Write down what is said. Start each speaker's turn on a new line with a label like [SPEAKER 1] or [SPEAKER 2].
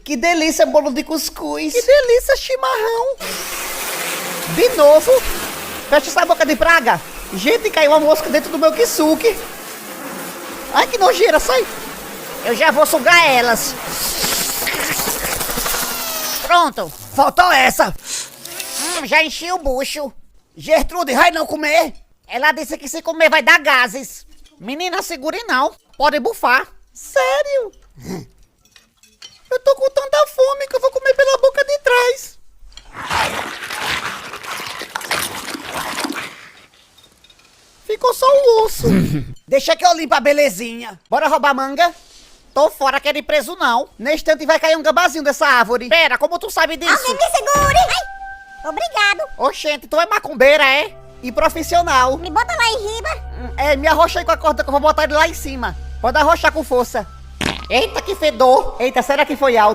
[SPEAKER 1] Que delícia, bolo de cuscuz.
[SPEAKER 2] Que delícia, chimarrão.
[SPEAKER 1] De novo. Fecha essa boca de praga. Gente, caiu uma mosca dentro do meu kisuke. Ai, que nojeira, sai. Eu já vou sugar elas. Pronto.
[SPEAKER 2] Faltou essa.
[SPEAKER 1] Já enchi o bucho. Gertrude, vai não comer? Ela disse que se comer vai dar gases. Menina, segure não. Pode bufar.
[SPEAKER 2] Sério? Eu tô com tanta fome que eu vou comer pela boca de trás. Ficou só o osso.
[SPEAKER 1] Deixa que eu limpo a belezinha. Bora roubar manga? Tô fora, quero ir preso não. Nesse instante vai cair um gabazinho dessa árvore. Pera, como tu sabe disso?
[SPEAKER 3] Alguém me segure! Ai, obrigado!
[SPEAKER 1] Oxente, tu é macumbeira, é? E profissional.
[SPEAKER 3] Me bota lá em riba!
[SPEAKER 1] Me arrocha aí com a corda que eu vou botar ele lá em cima. Pode arrochar com força. Eita, que fedor. Eita, será que foi alto?